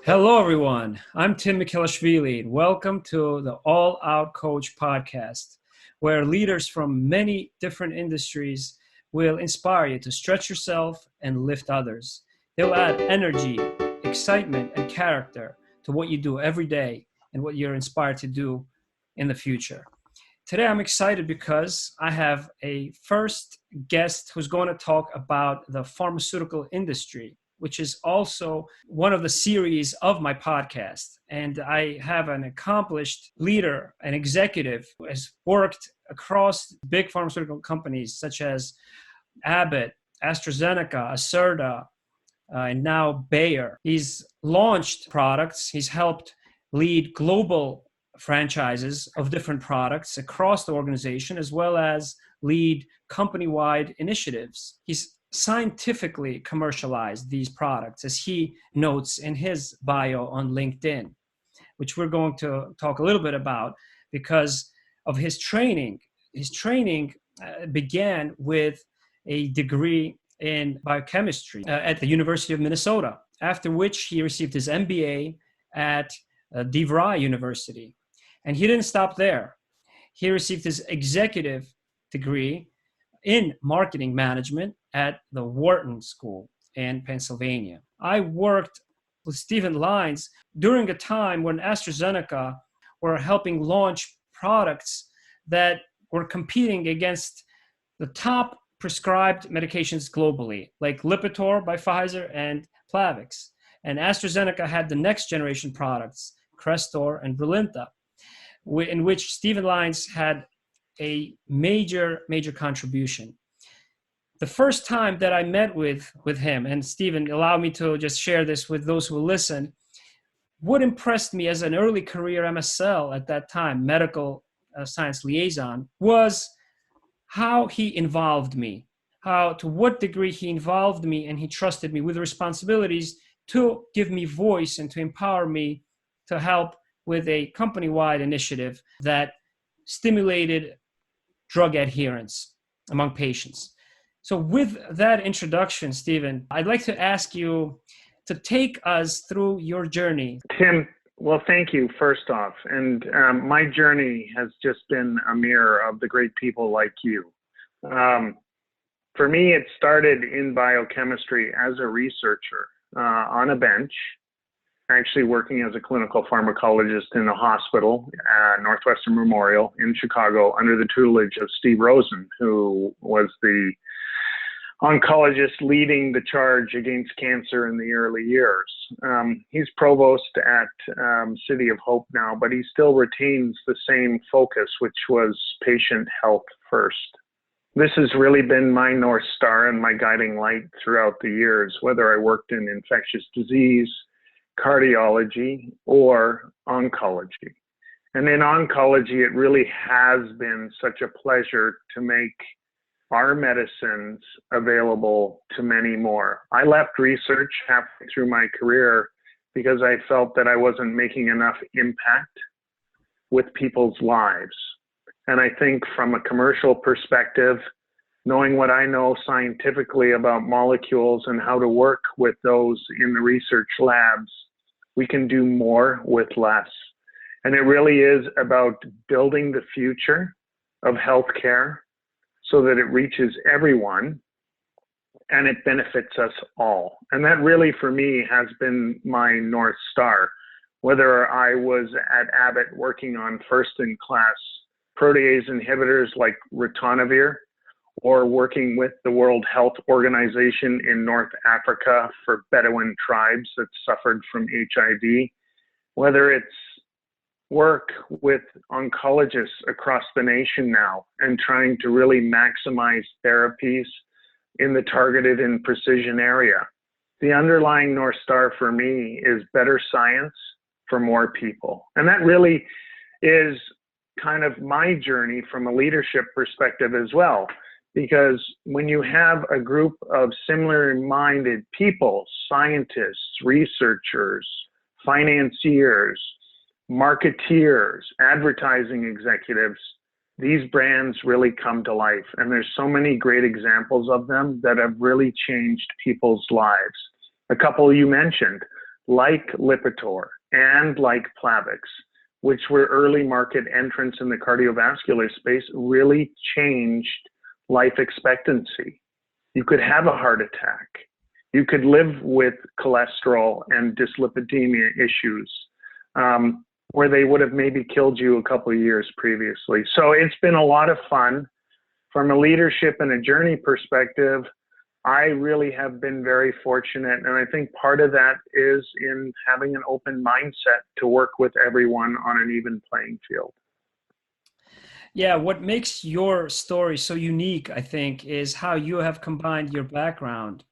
Hello, everyone. I'm Tim Mikhelashvili, and welcome to the All Out Coach podcast, where leaders from many different industries will inspire you to stretch yourself and lift others. They'll add energy, excitement, and character to what you do every day and what you're inspired to do in the future. Today, I'm excited because I have a first guest who's going to talk about the pharmaceutical industry, which is also one of the series of my podcast. And I have an accomplished leader, an executive who has worked across big pharmaceutical companies such as Abbott, AstraZeneca, Acerta, and now Bayer. He's launched products. He's helped lead global franchises of different products across the organization, as well as lead company-wide initiatives. He's scientifically commercialized these products, as he notes in his bio on LinkedIn, which we're going to talk a little bit about because of his training. His training began with a degree in biochemistry at the University of Minnesota, after which he received his MBA at DeVry University. And he didn't stop there. He received his executive degree in marketing management at the Wharton School in Pennsylvania. I worked with Stephen Lyons during a time when AstraZeneca were helping launch products that were competing against the top prescribed medications globally, like Lipitor by Pfizer and Plavix. And AstraZeneca had the next generation products, Crestor and Brilinta, in which Stephen Lyons had a major contribution. The first time that I met with him, and Stephen, allow me to just share this with those who listen, what impressed me as an early career MSL at that time, medical science liaison, was how he involved me, to what degree he involved me and he trusted me with responsibilities to give me voice and to empower me to help with a company-wide initiative that stimulated drug adherence among patients. So with that introduction, Stephen, I'd like to ask you to take us through your journey. Tim, well, thank you, first off. And my journey has just been a mirror of the great people like you. For me, it started in biochemistry as a researcher on a bench, actually working as a clinical pharmacologist in a hospital, Northwestern Memorial in Chicago, under the tutelage of Steve Rosen, who was the oncologist leading the charge against cancer in the early years. He's provost at City of Hope now, but he still retains the same focus, which was patient health first. This has really been my North Star and my guiding light throughout the years, whether I worked in infectious disease, cardiology, or oncology. And in oncology, it really has been such a pleasure to make our medicines available to many more. I left research halfway through my career because I felt that I wasn't making enough impact with people's lives. And I think from a commercial perspective, knowing what I know scientifically about molecules and how to work with those in the research labs, we can do more with less. And it really is about building the future of healthcare so that it reaches everyone and it benefits us all. And that really, for me, has been my North Star. Whether I was at Abbott working on first-in-class protease inhibitors like ritonavir, or working with the World Health Organization in North Africa for Bedouin tribes that suffered from HIV, whether it's work with oncologists across the nation now and trying to really maximize therapies in the targeted and precision area. The underlying North Star for me is better science for more people. And that really is kind of my journey from a leadership perspective as well. Because when you have a group of similar-minded people, scientists, researchers, financiers, marketeers, advertising executives, these brands really come to life. And there's so many great examples of them that have really changed people's lives. A couple you mentioned, like Lipitor and like Plavix, which were early market entrants in the cardiovascular space, really changed life expectancy. You could have a heart attack. You could live with cholesterol and dyslipidemia issues, where they would have maybe killed you a couple of years previously. So it's been a lot of fun. From a leadership and a journey perspective, I really have been very fortunate. And I think part of that is in having an open mindset to work with everyone on an even playing field. Yeah, what makes your story so unique, I think, is how you have combined your background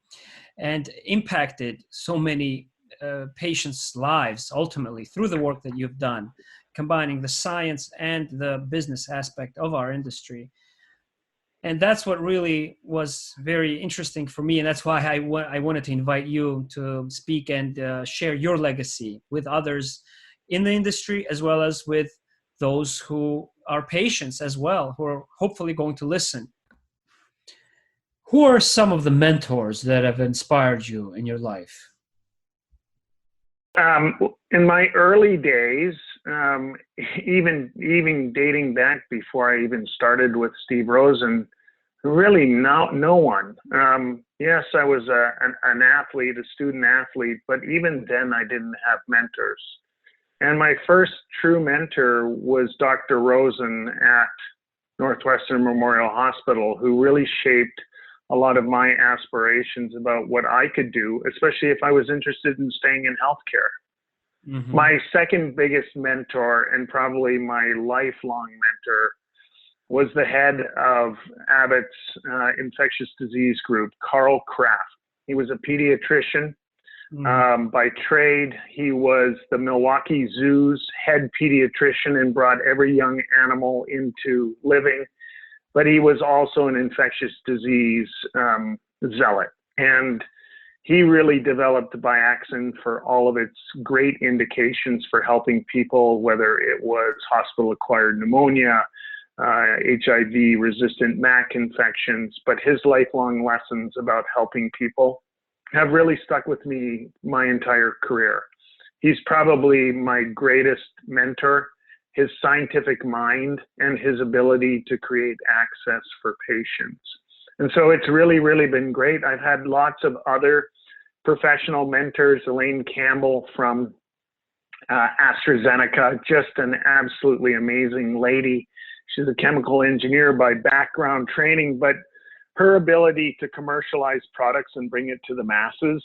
and impacted so many patients' lives ultimately through the work that you've done, combining the science and the business aspect of our industry. And that's what really was very interesting for me. And that's why I wanted to invite you to speak and share your legacy with others in the industry, as well as with those who are patients as well, who are hopefully going to listen. Who are some of the mentors that have inspired you in your life? In my early days, even dating back before I even started with Steve Rosen, really no one. Yes, I was an athlete, a student athlete, but even then I didn't have mentors. And my first true mentor was Dr. Rosen at Northwestern Memorial Hospital, who really shaped a lot of my aspirations about what I could do, especially if I was interested in staying in healthcare. Mm-hmm. My second biggest mentor, and probably my lifelong mentor, was the head of Abbott's infectious disease group, Carl Kraft. He was a pediatrician. Mm-hmm. By trade, he was the Milwaukee Zoo's head pediatrician and brought every young animal into living. But he was also an infectious disease zealot. And he really developed Biaxin for all of its great indications for helping people, whether it was hospital-acquired pneumonia, HIV-resistant MAC infections. But his lifelong lessons about helping people have really stuck with me my entire career. He's probably my greatest mentor. His scientific mind and his ability to create access for patients. And so it's really, really been great. I've had lots of other professional mentors. Elaine Campbell from AstraZeneca, just an absolutely amazing lady. She's a chemical engineer by background training, but her ability to commercialize products and bring it to the masses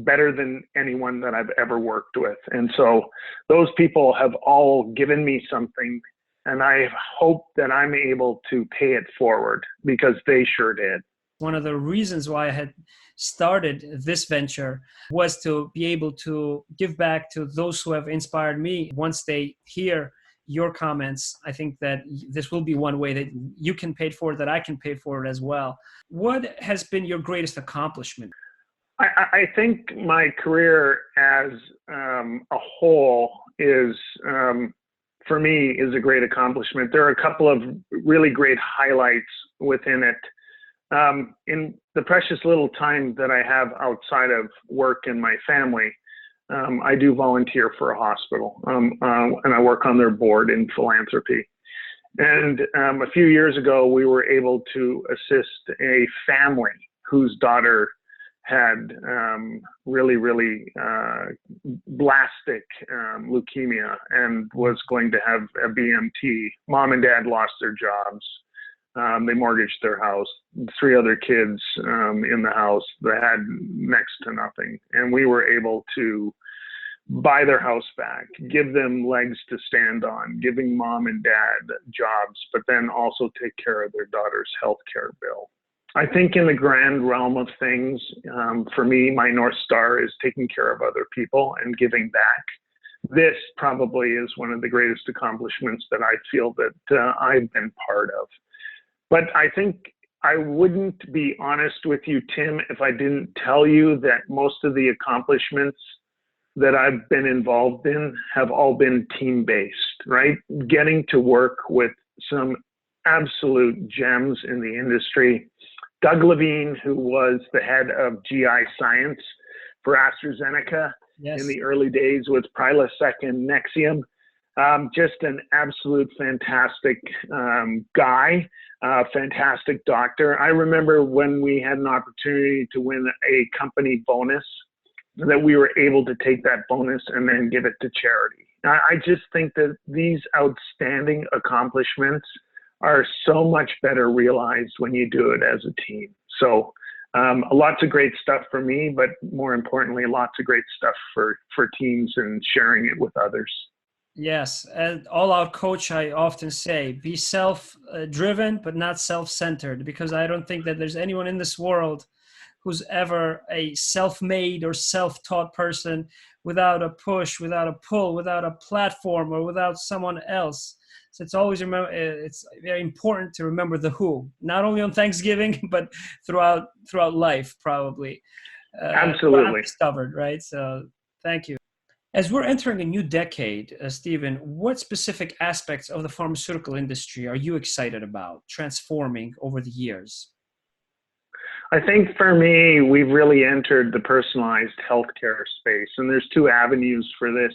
better than anyone that I've ever worked with. And so those people have all given me something, and I hope that I'm able to pay it forward, because they sure did. One of the reasons why I had started this venture was to be able to give back to those who have inspired me. Once they hear your comments, I think that this will be one way that you can pay for it, that I can pay for it as well. What has been your greatest accomplishment? I think my career as a whole is, for me, is a great accomplishment. There are a couple of really great highlights within it. In the precious little time that I have outside of work and my family, I do volunteer for a hospital, and I work on their board in philanthropy. And a few years ago, we were able to assist a family whose daughter had really blastic leukemia and was going to have a BMT. Mom and dad lost their jobs. They mortgaged their house. 3 other kids in the house that had next to nothing. And we were able to buy their house back, give them legs to stand on, giving mom and dad jobs, but then also take care of their daughter's healthcare bill. I think in the grand realm of things, for me, my North Star is taking care of other people and giving back. This probably is one of the greatest accomplishments that I feel that I've been part of. But I think I wouldn't be honest with you, Tim, if I didn't tell you that most of the accomplishments that I've been involved in have all been team-based, right? Getting to work with some absolute gems in the industry. Doug Levine, who was the head of GI science for AstraZeneca, in Yes. the early days with Prilosec and Nexium. Just an absolute fantastic guy, fantastic doctor. I remember when we had an opportunity to win a company bonus, that we were able to take that bonus and then give it to charity. I just think that these outstanding accomplishments are so much better realized when you do it as a team. So lots of great stuff for me, but more importantly, lots of great stuff for teams and sharing it with others. Yes, and all out coach, I often say, be self-driven, but not self-centered, because I don't think that there's anyone in this world who's ever a self-made or self-taught person without a push, without a pull, without a platform, or without someone else. So it's always it's very important to remember the who, not only on Thanksgiving, but throughout life, probably. What I've Absolutely. discovered, right? So thank you. As we're entering a new decade, Stephen, what specific aspects of the pharmaceutical industry are you excited about transforming over the years? I think for me, we've really entered the personalized healthcare space, and there's two avenues for this.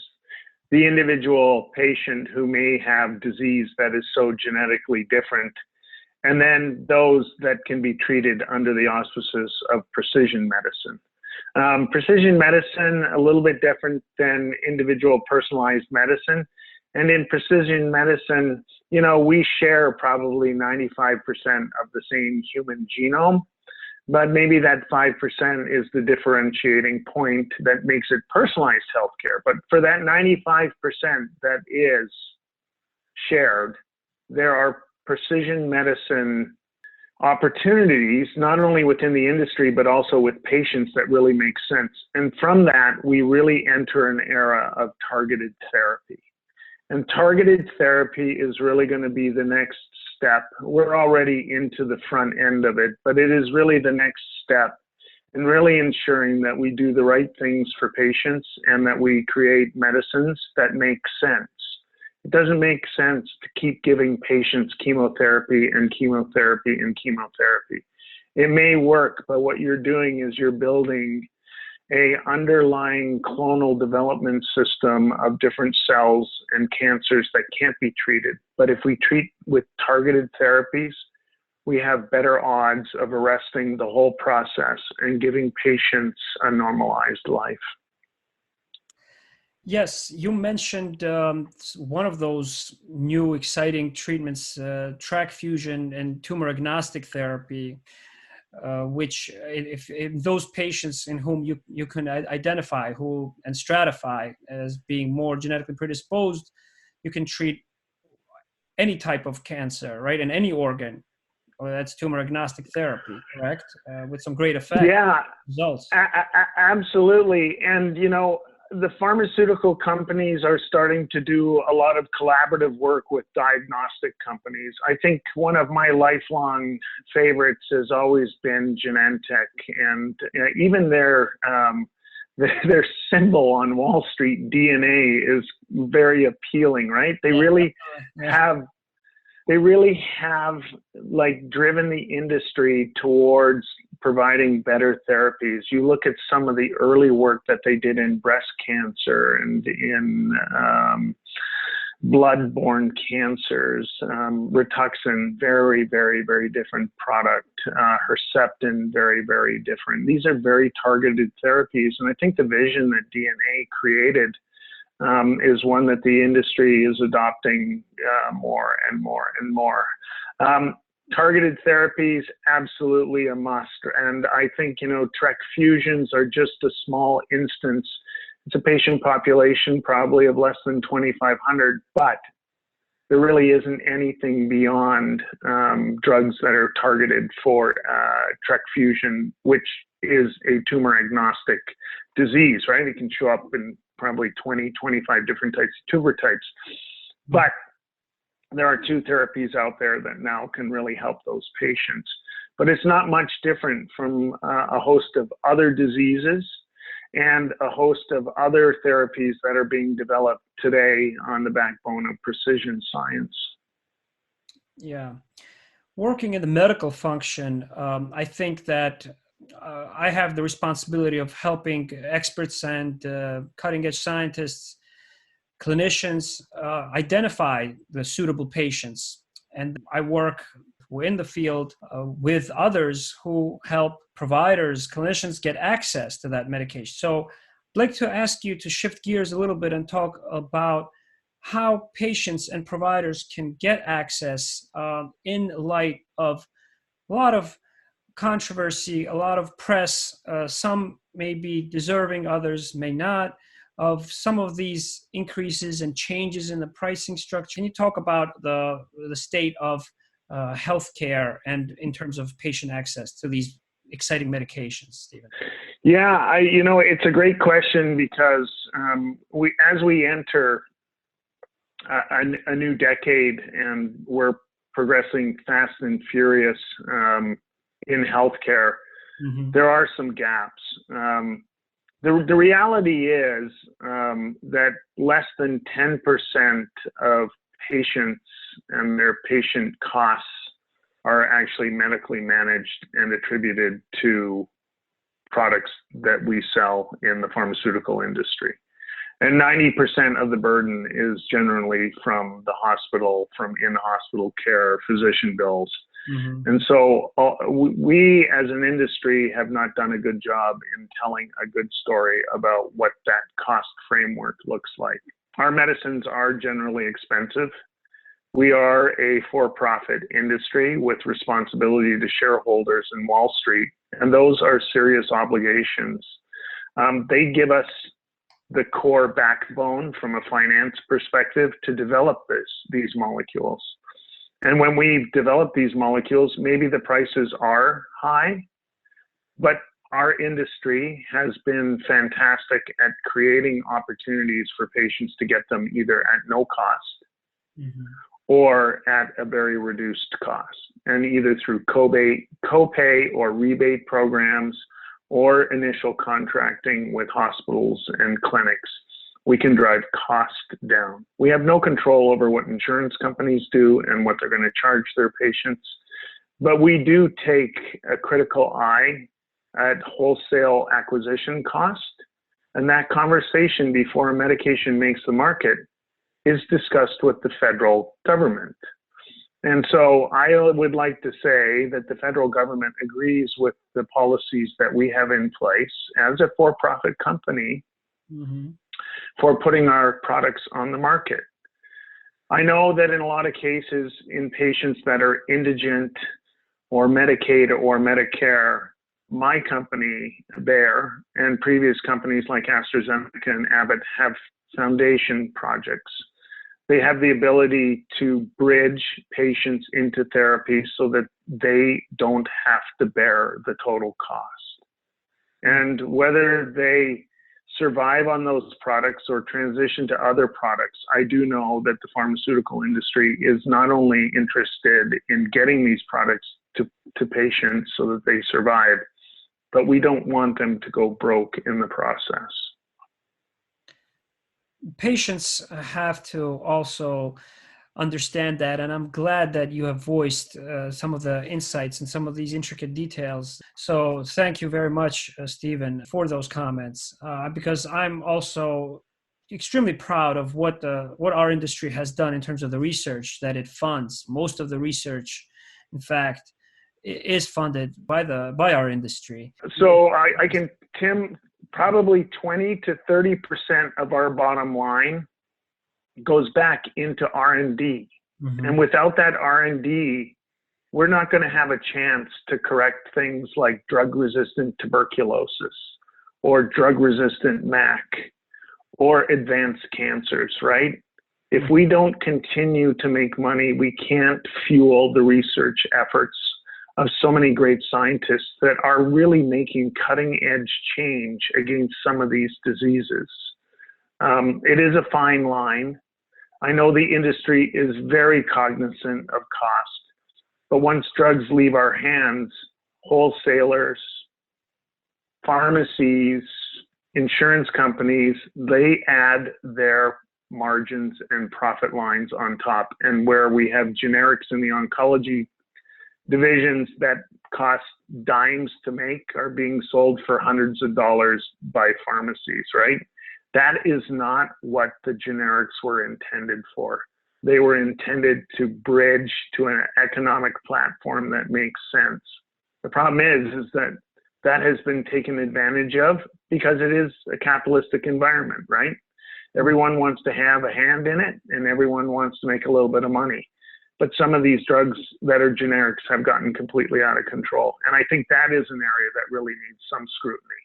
The individual patient who may have disease that is so genetically different, and then those that can be treated under the auspices of precision medicine. Precision medicine, a little bit different than individual personalized medicine. And in precision medicine, we share probably 95% of the same human genome, but maybe that 5% is the differentiating point that makes it personalized healthcare. But for that 95% that is shared, there are precision medicine opportunities, not only within the industry, but also with patients that really make sense. And from that, we really enter an era of targeted therapy. And targeted therapy is really going to be the next step. We're already into the front end of it, but it is really the next step in really ensuring that we do the right things for patients and that we create medicines that make sense. It doesn't make sense to keep giving patients chemotherapy and chemotherapy and chemotherapy. It may work, but what you're doing is you're building a underlying clonal development system of different cells and cancers that can't be treated. But if we treat with targeted therapies, we have better odds of arresting the whole process and giving patients a normalized life. Yes, you mentioned one of those new exciting treatments, track fusion and tumor agnostic therapy, which if those patients in whom you can identify and stratify as being more genetically predisposed, you can treat any type of cancer, right, in any organ. Well, that's tumor agnostic therapy, correct? With some great effect. Yeah, results. Absolutely. And, the pharmaceutical companies are starting to do a lot of collaborative work with diagnostic companies. I think one of my lifelong favorites has always been Genentech, and even their symbol on Wall Street, DNA, is very appealing, right? They really have like driven the industry towards providing better therapies. You look at some of the early work that they did in breast cancer and in blood-borne cancers. Rituxan, very, very, very different product. Herceptin, very, very different. These are very targeted therapies, and I think the vision that DNA created is one that the industry is adopting more and more and more. Targeted therapies, absolutely a must. And I think, TREC fusions are just a small instance. It's a patient population probably of less than 2,500, but there really isn't anything beyond drugs that are targeted for TREC fusion, which is a tumor agnostic disease, right? It can show up in probably 20, 25 different types of tumor types. But there are two therapies out there that now can really help those patients. But it's not much different from a host of other diseases and a host of other therapies that are being developed today on the backbone of precision science. Yeah. Working in the medical function, I think that I have the responsibility of helping experts and cutting edge scientists, clinicians identify the suitable patients. And I work in the field with others who help providers, clinicians get access to that medication. So I'd like to ask you to shift gears a little bit and talk about how patients and providers can get access in light of a lot of controversy, a lot of press. Some may be deserving, others may not, of some of these increases and changes in the pricing structure. Can you talk about the state of healthcare and in terms of patient access to these exciting medications, Stephen? Yeah, it's a great question because as we enter a new decade and we're progressing fast and furious in healthcare, there are some gaps. The reality is that less than 10% of patients and their patient costs are actually medically managed and attributed to products that we sell in the pharmaceutical industry. And 90% of the burden is generally from the hospital, from in-hospital care, physician bills. And so we as an industry have not done a good job in telling a good story about what that cost framework looks like. Our medicines are generally expensive. We are a for-profit industry with responsibility to shareholders in Wall Street, and those are serious obligations. They give us the core backbone from a finance perspective to develop these molecules. And when we've developed these molecules, maybe the prices are high, but our industry has been fantastic at creating opportunities for patients to get them either at no cost or at a very reduced cost, and either through copay or rebate programs or initial contracting with hospitals and clinics, we can drive cost down. We have no control over what insurance companies do and what they're going to charge their patients, but we do take a critical eye at wholesale acquisition cost, and that conversation before a medication makes the market is discussed with the federal government. And so I would like to say that the federal government agrees with the policies that we have in place as a for-profit company for putting our products on the market. I know that in a lot of cases, in patients that are indigent or Medicaid or Medicare, my company, Bayer, and previous companies like AstraZeneca and Abbott have foundation projects. They have the ability to bridge patients into therapy so that they don't have to bear the total cost. And whether they survive on those products or transition to other products, I do know that the pharmaceutical industry is not only interested in getting these products to patients so that they survive, but we don't want them to go broke in the process. Patients have to also understand that, and I'm glad that you have voiced some of the insights and some of these intricate details. So thank you very much, Stephen, for those comments, because I'm also extremely proud of what our industry has done in terms of the research that it funds. Most of the research, in fact, is funded by our industry. So I can, Tim, probably 20 to 30% of our bottom line goes back into R&D. And without that R&D, we're not going to have a chance to correct things like drug-resistant tuberculosis or drug-resistant MAC or advanced cancers, right? If we don't continue to make money, we can't fuel the research efforts of so many great scientists that are really making cutting-edge change against some of these diseases. It is a fine line. I know the industry is very cognizant of cost, but once drugs leave our hands, wholesalers, pharmacies, insurance companies, they add their margins and profit lines on top. And where we have generics in the oncology divisions that cost dimes to make are being sold for hundreds of dollars by pharmacies, right? That is not what the generics were intended for. They were intended to bridge to an economic platform that makes sense. The problem is that that has been taken advantage of because it is a capitalistic environment, right? Everyone wants to have a hand in it and everyone wants to make a little bit of money. But some of these drugs that are generics have gotten completely out of control. And I think that is an area that really needs some scrutiny.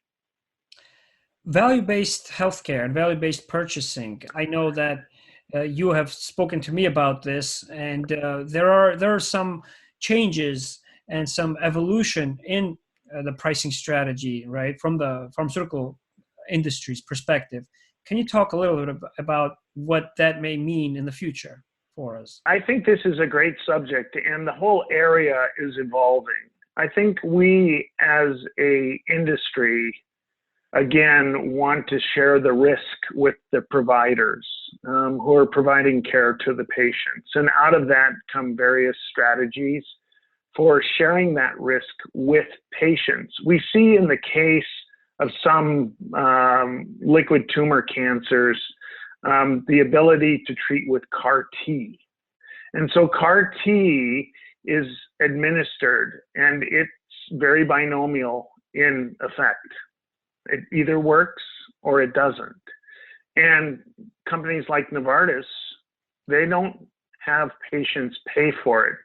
Value-based healthcare and value-based purchasing. I know that you have spoken to me about this, and there are some changes and some evolution in the pricing strategy, right, from the pharmaceutical industry's perspective. Can you talk a little bit about what that may mean in the future for us? I think this is a great subject, and the whole area is evolving. I think we as a industry, again, want to share the risk with the providers who are providing care to the patients. And out of that come various strategies for sharing that risk with patients. We see in the case of some liquid tumor cancers, the ability to treat with CAR T. And so CAR T is administered and it's very binomial in effect. It either works or it doesn't. And companies like Novartis, they don't have patients pay for it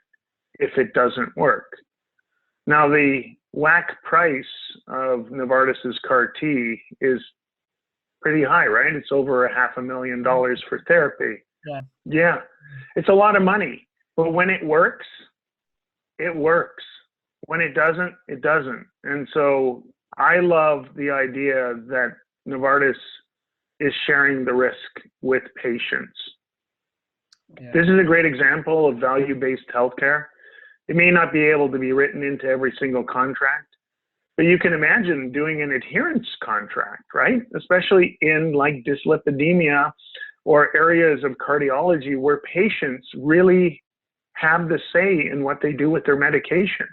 if it doesn't work. Now, the WAC price of Novartis's CAR T is pretty high, right? It's over $500,000 for therapy. Yeah, it's a lot of money. But when it works, it works. When it doesn't, it doesn't. And so I love the idea that Novartis is sharing the risk with patients. Yeah. This is a great example of value-based healthcare. It may not be able to be written into every single contract, but you can imagine doing an adherence contract, right? Especially in like dyslipidemia or areas of cardiology where patients really have the say in what they do with their medication.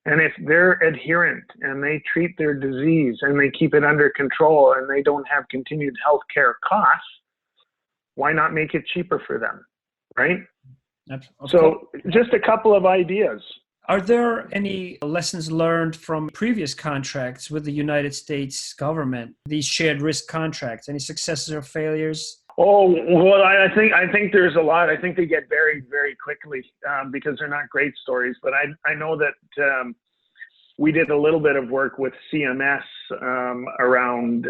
And if they're adherent and they treat their disease and they keep it under control and they don't have continued health care costs, why not make it cheaper for them, right? So just a couple of ideas. Are there any lessons learned from previous contracts with the United States government, these shared risk contracts? Any successes or failures? Oh, well, I think there's a lot. I think they get buried very quickly because they're not great stories. But I know that we did a little bit of work with CMS around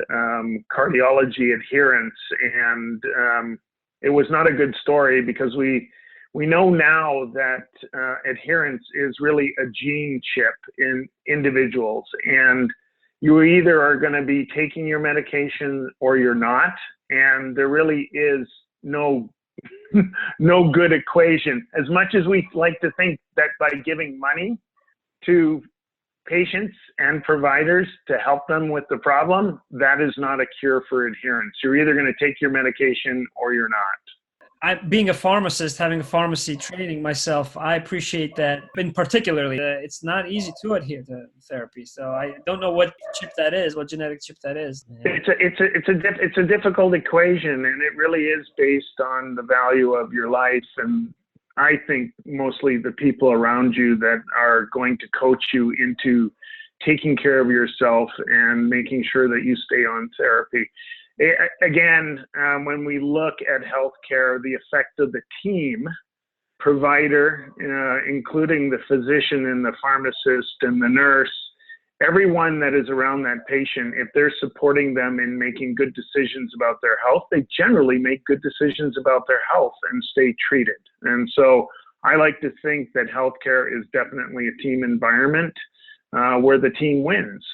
cardiology adherence, and it was not a good story because we know now that adherence is really a gene chip in individuals, and you either are going to be taking your medication or you're not. And there really is no good equation. As much as we like to think that by giving money to patients and providers to help them with the problem, that is not a cure for adherence. You're either going to take your medication or you're not. Being a pharmacist, having a pharmacy training myself, I appreciate that. In particularly, it's not easy to adhere to therapy. So I don't know what chip that is, what genetic chip that is. It's a difficult equation, and it really is based on the value of your life, and I think mostly the people around you that are going to coach you into taking care of yourself and making sure that you stay on therapy. Again, when we look at healthcare, the effect of the team, provider, including the physician and the pharmacist and the nurse, everyone that is around that patient, if they're supporting them in making good decisions about their health, they generally make good decisions about their health and stay treated. And so I like to think that healthcare is definitely a team environment where the team wins.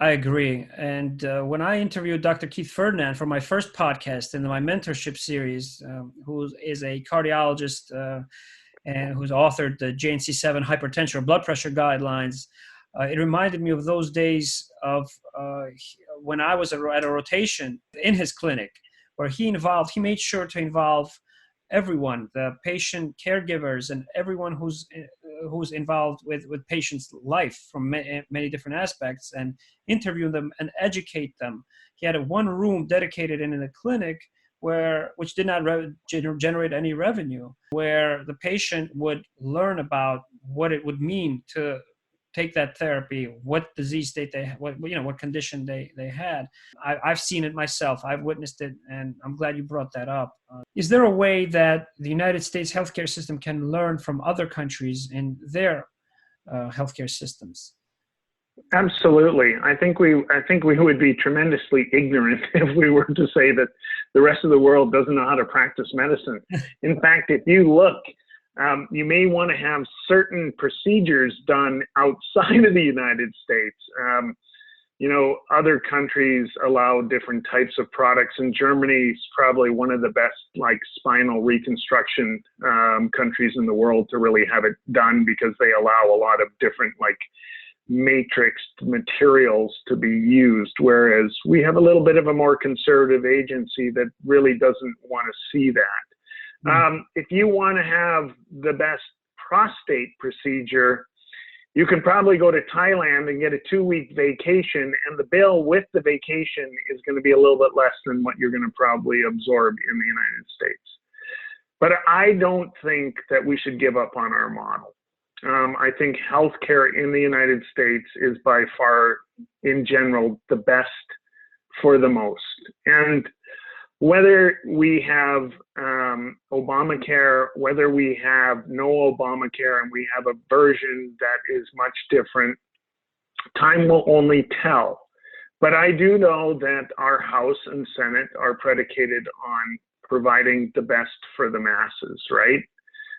I agree. And when I interviewed Dr. Keith Ferdinand for my first podcast in my mentorship series, who is a cardiologist and who's authored the JNC7 hypertension or blood pressure guidelines, it reminded me of those days of when I was at a rotation in his clinic, where he made sure to involve everyone, the patient, caregivers, and everyone who's who's involved with patients' life from many different aspects and interview them and educate them. He had one room dedicated in the clinic which did not generate any revenue, where the patient would learn about what it would mean to take that therapy, what disease state what condition they had. I've seen it myself. I've witnessed it, and I'm glad you brought that up. Is there a way that the United States healthcare system can learn from other countries in their healthcare systems? Absolutely. I think we would be tremendously ignorant if we were to say that the rest of the world doesn't know how to practice medicine. In fact, if you look, you may want to have certain procedures done outside of the United States. Other countries allow different types of products, and Germany is probably one of the best spinal reconstruction countries in the world to really have it done, because they allow a lot of different matrixed materials to be used, whereas we have a little bit of a more conservative agency that really doesn't want to see that. If you want to have the best prostate procedure, you can probably go to Thailand and get a 2-week vacation, and the bill with the vacation is going to be a little bit less than what you're going to probably absorb in the United States. But I don't think that we should give up on our model. I think healthcare in the United States is by far, in general, the best for the most. And whether we have Obamacare, whether we have no Obamacare, and we have a version that is much different, time will only tell. But I do know that our House and Senate are predicated on providing the best for the masses, right?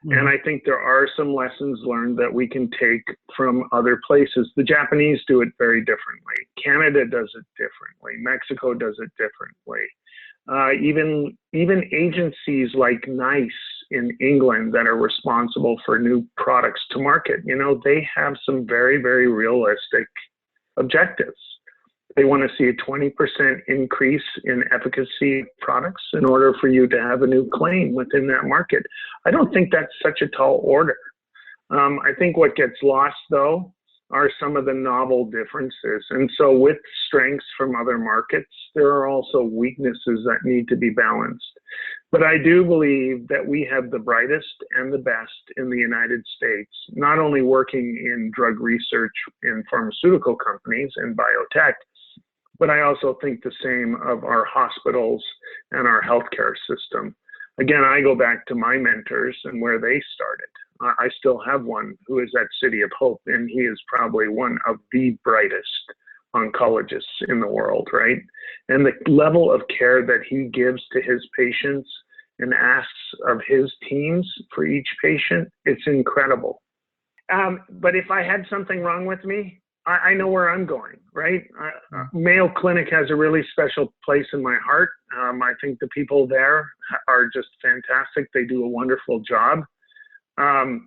And I think there are some lessons learned that we can take from other places. The Japanese do it very differently. Canada does it differently. Mexico does it differently. Even agencies like NICE in England that are responsible for new products to market, they have some very, very realistic objectives. They want to see a 20% increase in efficacy of products in order for you to have a new claim within that market. I don't think that's such a tall order. I think what gets lost, though, are some of the novel differences. And so with strengths from other markets, there are also weaknesses that need to be balanced. But I do believe that we have the brightest and the best in the United States, not only working in drug research in pharmaceutical companies and biotech, but I also think the same of our hospitals and our healthcare system. Again, I go back to my mentors and where they started. I still have one who is at City of Hope, and he is probably one of the brightest oncologists in the world, right? And the level of care that he gives to his patients and asks of his teams for each patient, it's incredible. But if I had something wrong with me, I know where I'm going, right? Mayo Clinic has a really special place in my heart. I think the people there are just fantastic. They do a wonderful job. And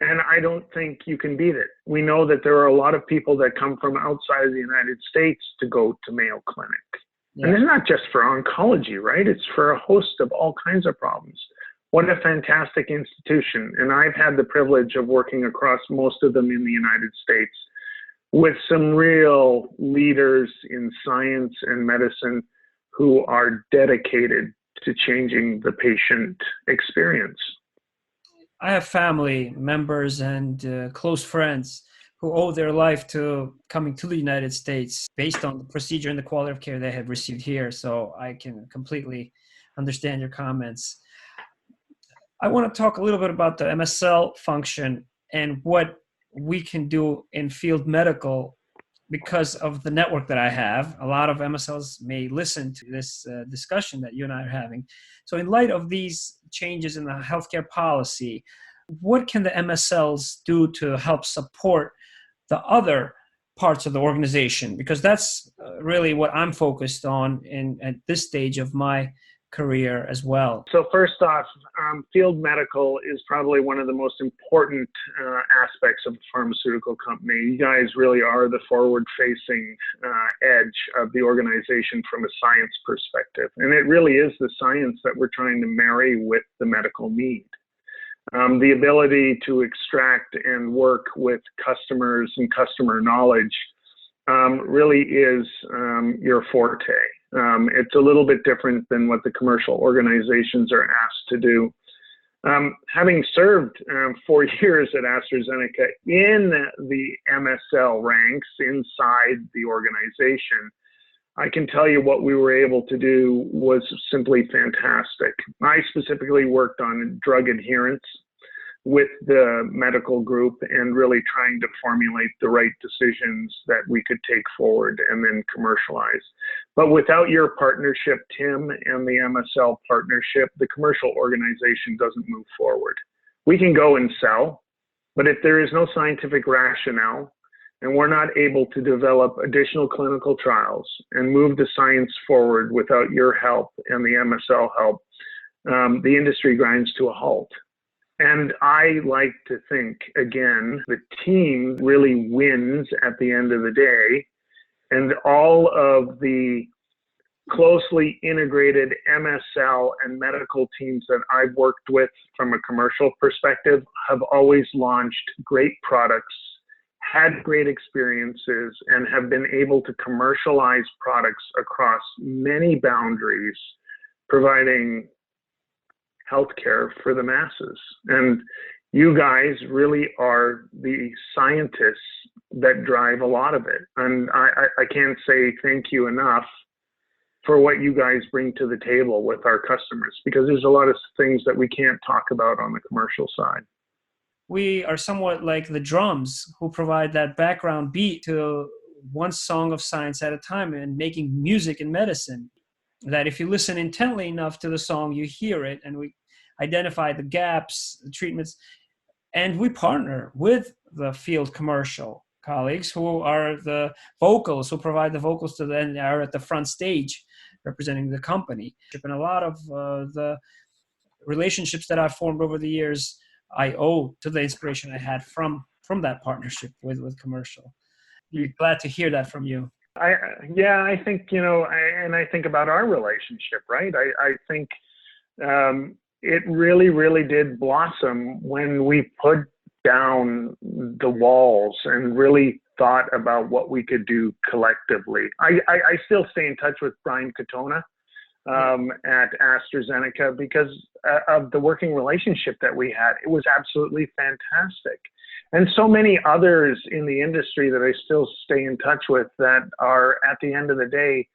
I don't think you can beat it. We know that there are a lot of people that come from outside of the United States to go to Mayo Clinic. Yeah. And it's not just for oncology, right? It's for a host of all kinds of problems. What a fantastic institution. And I've had the privilege of working across most of them in the United States with some real leaders in science and medicine who are dedicated to changing the patient experience. I have family members and close friends who owe their life to coming to the United States based on the procedure and the quality of care they have received here. So I can completely understand your comments. I want to talk a little bit about the MSL function and what we can do in field medical because of the network that I have. A lot of MSLs may listen to this discussion that you and I are having. So in light of these changes in the healthcare policy, what can the MSLs do to help support the other parts of the organization? Because that's really what I'm focused on at this stage of my career as well. So first off, field medical is probably one of the most important aspects of a pharmaceutical company. You guys really are the forward-facing edge of the organization from a science perspective. And it really is the science that we're trying to marry with the medical need. The ability to extract and work with customers and customer knowledge really is your forte. It's a little bit different than what the commercial organizations are asked to do. Having served 4 years at AstraZeneca in the MSL ranks inside the organization, I can tell you what we were able to do was simply fantastic. I specifically worked on drug adherence with the medical group and really trying to formulate the right decisions that we could take forward and then commercialize. But without your partnership, Tim, and the MSL partnership, the commercial organization doesn't move forward. We can go and sell, but if there is no scientific rationale and we're not able to develop additional clinical trials and move the science forward without your help and the MSL help, the industry grinds to a halt. And I like to think, again, the team really wins at the end of the day. And all of the closely integrated MSL and medical teams that I've worked with from a commercial perspective have always launched great products, had great experiences, and have been able to commercialize products across many boundaries, providing healthcare for the masses. And you guys really are the scientists that drive a lot of it. And I can't say thank you enough for what you guys bring to the table with our customers, because there's a lot of things that we can't talk about on the commercial side. We are somewhat like the drums who provide that background beat to one song of science at a time and making music in medicine. That if you listen intently enough to the song, you hear it, and we identify the gaps, the treatments, and we partner with the field commercial colleagues who are the vocals, who provide the vocals to them, are at the front stage representing the company. And a lot of the relationships that I've formed over the years, I owe to the inspiration I had from that partnership with commercial. We're glad to hear that from you. I think, and I think about our relationship, right? I think it really, really did blossom when we put down the walls and really thought about what we could do collectively. I still stay in touch with Brian Katona at AstraZeneca because of the working relationship that we had. It was absolutely fantastic. And so many others in the industry that I still stay in touch with that are, at the end of the day,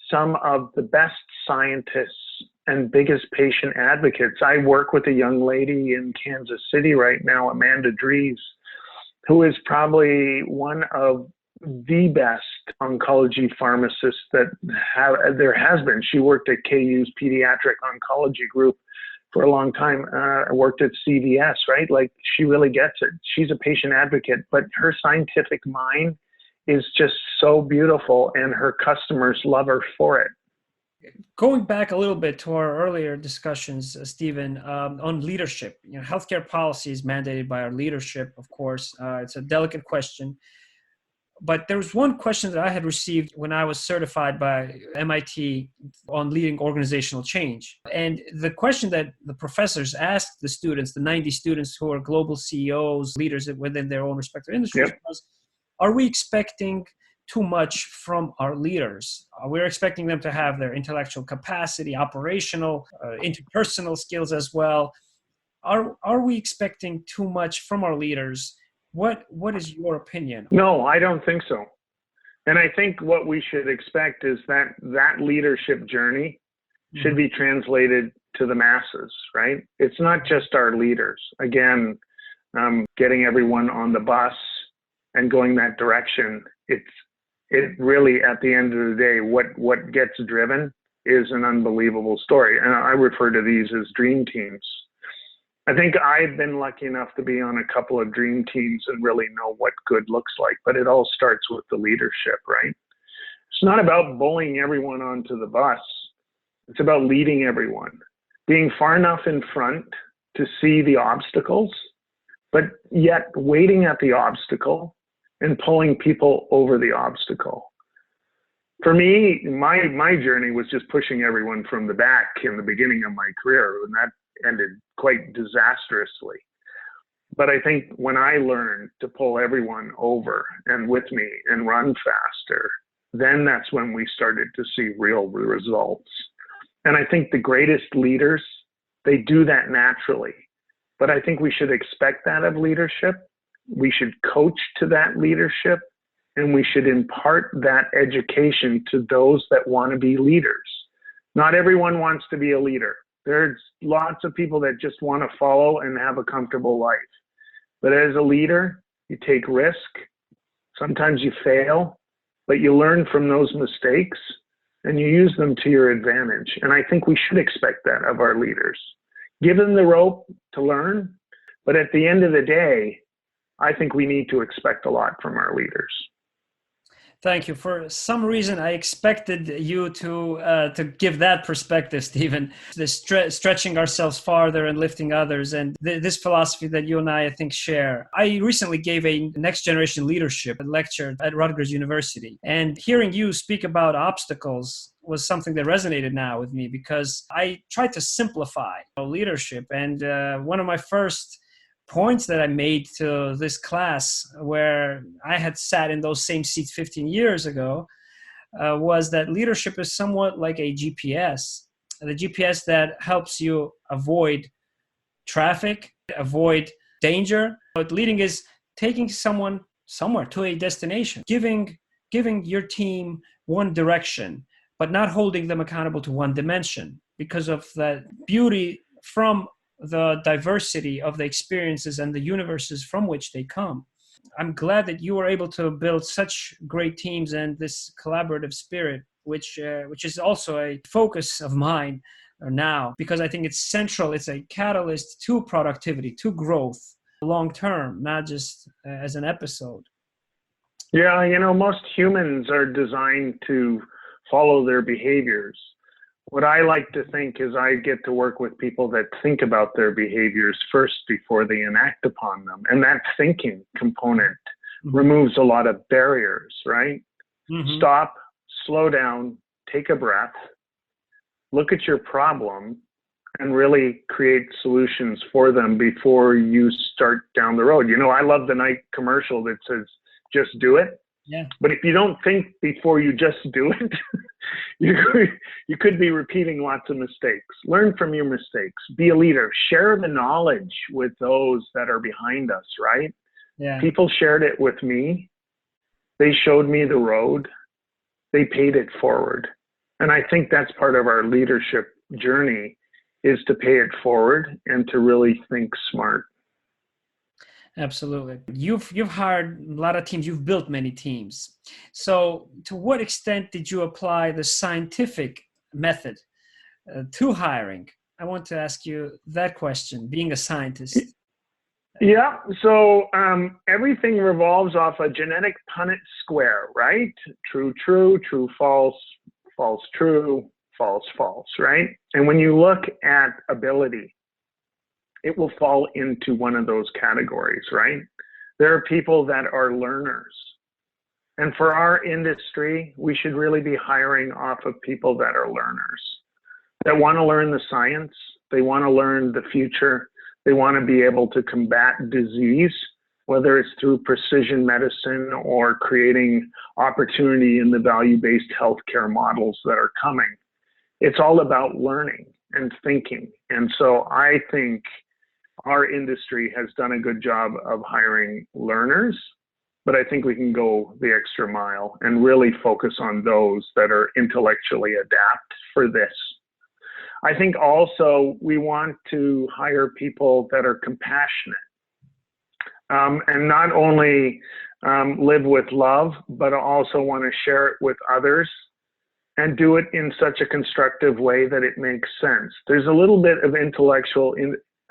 some of the best scientists and biggest patient advocates. I work with a young lady in Kansas City right now, Amanda Dries, who is probably one of the best oncology pharmacists that there has been. She worked at KU's pediatric oncology group for a long time. Worked at CVS, right? Like, she really gets it. She's a patient advocate, but her scientific mind is just so beautiful, and her customers love her for it. Going back a little bit to our earlier discussions, Stephen, on leadership, healthcare policy is mandated by our leadership, of course. It's a delicate question. But there was one question that I had received when I was certified by MIT on leading organizational change. And the question that the professors asked the students, the 90 students who are global CEOs, leaders within their own respective industries, was, are we expecting too much from our leaders? We're expecting them to have their intellectual capacity, operational, interpersonal skills as well. Are we expecting too much from our leaders? What is your opinion? No, I don't think so. And I think what we should expect is that leadership journey should be translated to the masses, right? It's not just our leaders. Again, getting everyone on the bus and going that direction, it really, at the end of the day, what gets driven is an unbelievable story. And I refer to these as dream teams. I think I've been lucky enough to be on a couple of dream teams and really know what good looks like, but it all starts with the leadership, right? It's not about bullying everyone onto the bus. It's about leading everyone, being far enough in front to see the obstacles, but yet waiting at the obstacle and pulling people over the obstacle. For me, my journey was just pushing everyone from the back in the beginning of my career, and ended quite disastrously. But I think when I learned to pull everyone over and with me and run faster, then that's when we started to see real results. And I think the greatest leaders, they do that naturally. But I think we should expect that of leadership. We should coach to that leadership, and we should impart that education to those that want to be leaders. Not everyone wants to be a leader. There's lots of people that just want to follow and have a comfortable life. But as a leader, you take risk. Sometimes you fail, but you learn from those mistakes and you use them to your advantage. And I think we should expect that of our leaders. Give them the rope to learn, but at the end of the day, I think we need to expect a lot from our leaders. Thank you. For some reason, I expected you to give that perspective, Stephen. The stretching ourselves farther and lifting others, and this philosophy that you and I think, share. I recently gave a next generation leadership lecture at Rutgers University, and hearing you speak about obstacles was something that resonated now with me, because I tried to simplify leadership. And one of my first points that I made to this class, where I had sat in those same seats 15 years ago, was that leadership is somewhat like a GPS, the GPS that helps you avoid traffic, avoid danger. But leading is taking someone somewhere to a destination, giving your team one direction, but not holding them accountable to one dimension, because of that beauty from the diversity of the experiences and the universes from which they come. I'm glad that you were able to build such great teams and this collaborative spirit, which is also a focus of mine now, because I think it's central. It's a catalyst to productivity, to growth long term, not just as an episode. Yeah, most humans are designed to follow their behaviors. What I like to think is I get to work with people that think about their behaviors first before they enact upon them. And that thinking component removes a lot of barriers, right? Mm-hmm. Stop, slow down, take a breath, look at your problem, and really create solutions for them before you start down the road. I love the Nike commercial that says, just do it. Yeah. But if you don't think before you just do it, you could be repeating lots of mistakes. Learn from your mistakes. Be a leader. Share the knowledge with those that are behind us, right? Yeah. People shared it with me. They showed me the road. They paid it forward. And I think that's part of our leadership journey, is to pay it forward and to really think smart. Absolutely. You've hired a lot of teams. You've built many teams. So to what extent did you apply the scientific method to hiring? I want to ask you that question, being a scientist. Yeah. So everything revolves off a genetic Punnett square, right? True, true, true, false, false, true, false, false, right? And when you look at ability, it will fall into one of those categories, right? There are people that are learners. And for our industry, we should really be hiring off of people that are learners, that want to learn the science. They want to learn the future. They want to be able to combat disease, whether it's through precision medicine or creating opportunity in the value-based healthcare models that are coming. It's all about learning and thinking. And so I think our industry has done a good job of hiring learners, but I think we can go the extra mile and really focus on those that are intellectually adept for this. I think also we want to hire people that are compassionate and not only live with love, but also want to share it with others and do it in such a constructive way that it makes sense. There's a little bit of intellectual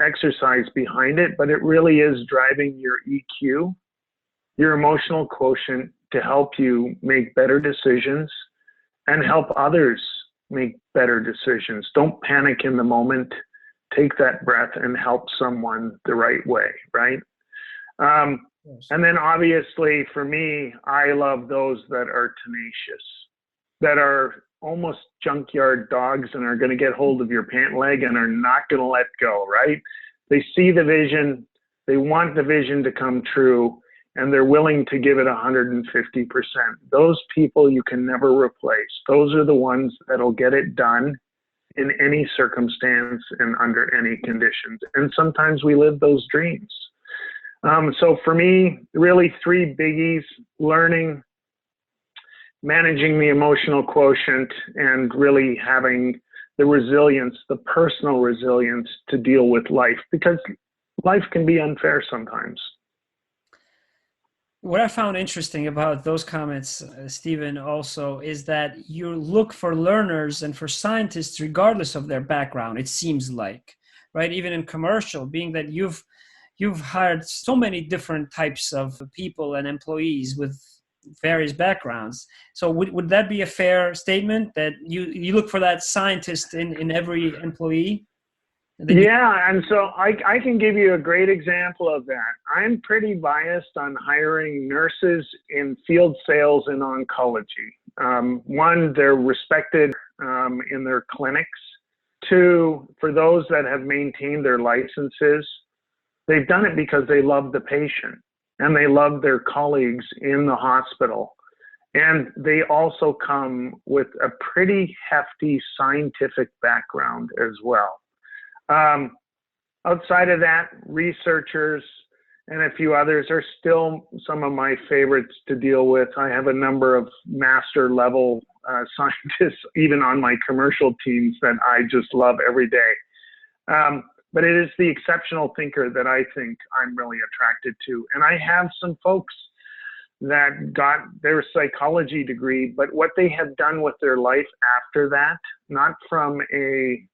exercise behind it, but it really is driving your EQ, your emotional quotient, to help you make better decisions and help others make better decisions. Don't panic in the moment. Take that breath and help someone the right way, right? And then obviously for me, I love those that are tenacious, that are almost junkyard dogs and are going to get hold of your pant leg and are not going to let go, right? They see the vision, they want the vision to come true, and they're willing to give it 150%. Those people you can never replace. Those are the ones that'll get it done in any circumstance and under any conditions. And sometimes we live those dreams. So for me, really 3 biggies: learning, managing the emotional quotient, and really having the resilience, the personal resilience to deal with life, because life can be unfair sometimes. What I found interesting about those comments, Stephen, also is that you look for learners and for scientists regardless of their background, it seems like, right? Even in commercial, being that you've hired so many different types of people and employees with various backgrounds. So would that be a fair statement, that you look for that scientist in every employee? Yeah, and so I can give you a great example of that. I'm pretty biased on hiring nurses in field sales in oncology. One, they're respected in their clinics. 2, for those that have maintained their licenses, they've done it because they love the patient and they love their colleagues in the hospital. And they also come with a pretty hefty scientific background as well. Outside of that, researchers and a few others are still some of my favorites to deal with. I have a number of master level scientists, even on my commercial teams, that I just love every day. But it is the exceptional thinker that I think I'm really attracted to. And I have some folks that got their psychology degree, but what they have done with their life after that, not from a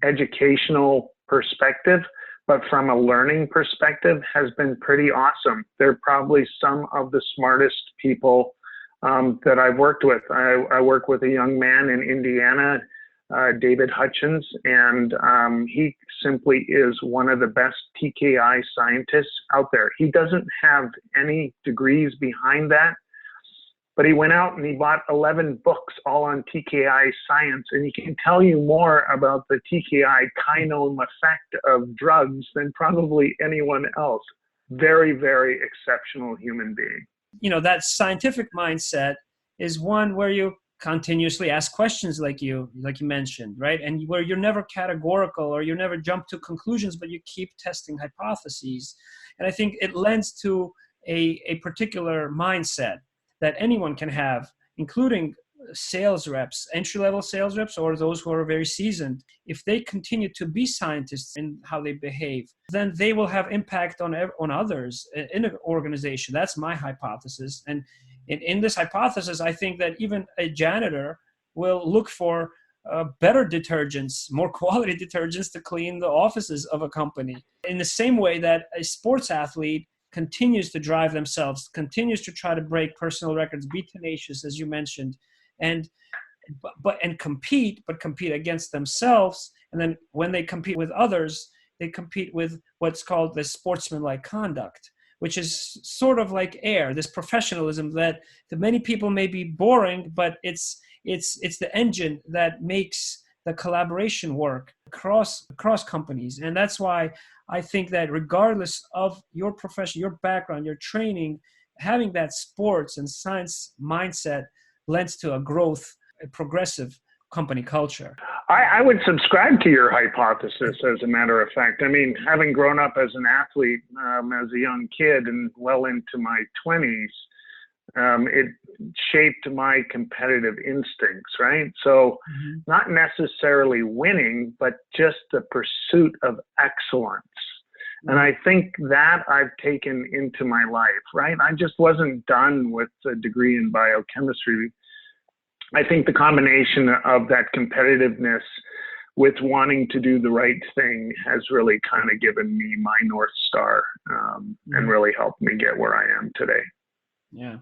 educational perspective, but from a learning perspective, has been pretty awesome. They're probably some of the smartest people that I've worked with. I work with a young man in Indiana, David Hutchins, and he simply is one of the best TKI scientists out there. He doesn't have any degrees behind that, but he went out and he bought 11 books all on TKI science, and he can tell you more about the TKI kinome effect of drugs than probably anyone else. Very, very exceptional human being. You know, that scientific mindset is one where you continuously ask questions like you mentioned, right? And where you're never categorical or you never jump to conclusions, but you keep testing hypotheses. And I think it lends to a particular mindset that anyone can have, including sales reps, entry-level sales reps, or those who are very seasoned. If they continue to be scientists in how they behave, then they will have impact on others in an organization. That's my hypothesis. And in this hypothesis, I think that even a janitor will look for better detergents, more quality detergents to clean the offices of a company. In the same way that a sports athlete continues to drive themselves, continues to try to break personal records, be tenacious, as you mentioned, and compete against themselves. And then when they compete with others, they compete with what's called the sportsmanlike conduct, which is sort of like air, this professionalism that to many people may be boring, but it's the engine that makes the collaboration work across companies. And that's why I think that regardless of your profession, your background, your training, having that sports and science mindset lends to a progressive company culture. I would subscribe to your hypothesis, as a matter of fact. I mean, having grown up as an athlete as a young kid and well into my 20s, it shaped my competitive instincts, right? So not necessarily winning, but just the pursuit of excellence. And I think that I've taken into my life, right? I just wasn't done with a degree in biochemistry. I think the combination of that competitiveness with wanting to do the right thing has really kind of given me my North Star and really helped me get where I am today. Yeah.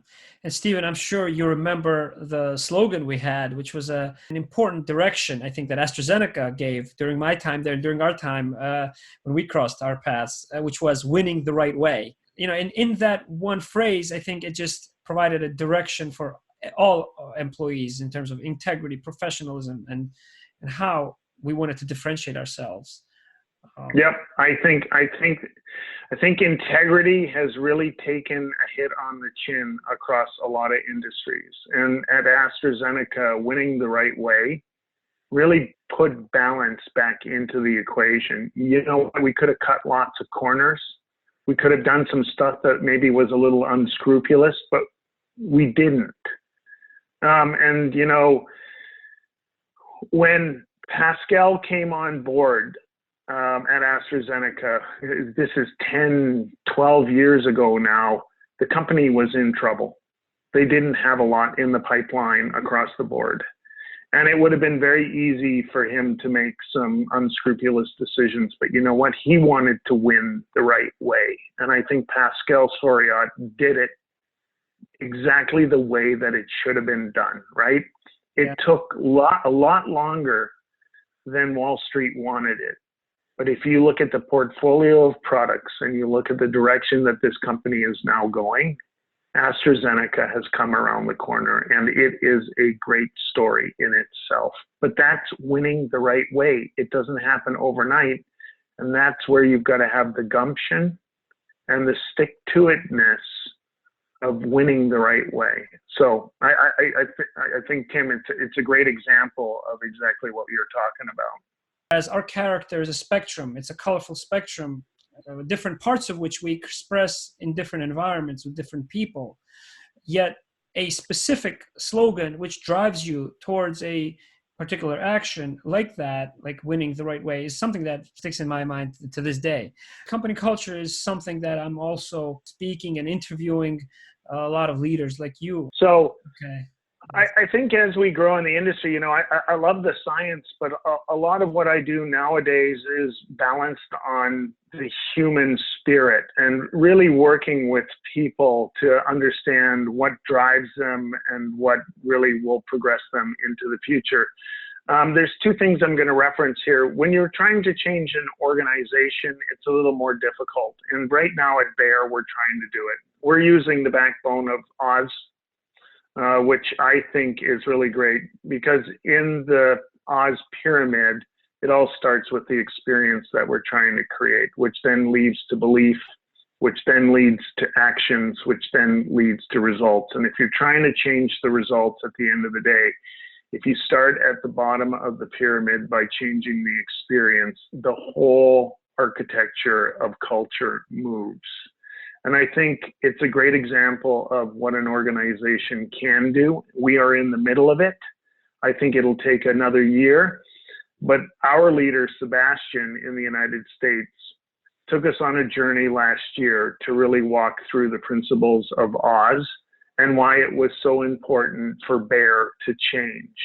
And Stephen, I'm sure you remember the slogan we had, which was an important direction, I think, that AstraZeneca gave during my time there, during our time when we crossed our paths, which was winning the right way. You know, in that one phrase, I think it just provided a direction for all employees in terms of integrity, professionalism, and how we wanted to differentiate ourselves. Yep, I think integrity has really taken a hit on the chin across a lot of industries. And at AstraZeneca, winning the right way really put balance back into the equation. You know, we could have cut lots of corners. We could have done some stuff that maybe was a little unscrupulous, but we didn't. And, you know, when Pascal came on board at AstraZeneca, this is 10, 12 years ago now, the company was in trouble. They didn't have a lot in the pipeline across the board. And it would have been very easy for him to make some unscrupulous decisions. But you know what? He wanted to win the right way. And I think Pascal Soriot did it exactly the way that it should have been done, right? It took a lot longer than Wall Street wanted it. But if you look at the portfolio of products and you look at the direction that this company is now going, AstraZeneca has come around the corner, and it is a great story in itself. But that's winning the right way. It doesn't happen overnight, and that's where you've got to have the gumption and the stick-to-itness of winning the right way. So I think, Tim, it's a great example of exactly what you're talking about. As our character is a spectrum, it's a colorful spectrum, different parts of which we express in different environments with different people. Yet a specific slogan which drives you towards a particular action like that, like winning the right way, is something that sticks in my mind to this day. Company culture is something that I'm also speaking and interviewing a lot of leaders like you. So okay. I think as we grow in the industry, you know, I love the science, but a lot of what I do nowadays is balanced on the human spirit and really working with people to understand what drives them and what really will progress them into the future. There's two things I'm going to reference here. When you're trying to change an organization, it's a little more difficult. And right now at Bayer, we're trying to do it. We're using the backbone of Oz, which I think is really great, because in the Oz pyramid, it all starts with the experience that we're trying to create, which then leads to belief, which then leads to actions, which then leads to results. And if you're trying to change the results at the end of the day, if you start at the bottom of the pyramid by changing the experience, the whole architecture of culture moves. And I think it's a great example of what an organization can do. We are in the middle of it. I think it'll take another year. But our leader, Sebastian, in the United States, took us on a journey last year to really walk through the principles of Oz and why it was so important for Bayer to change.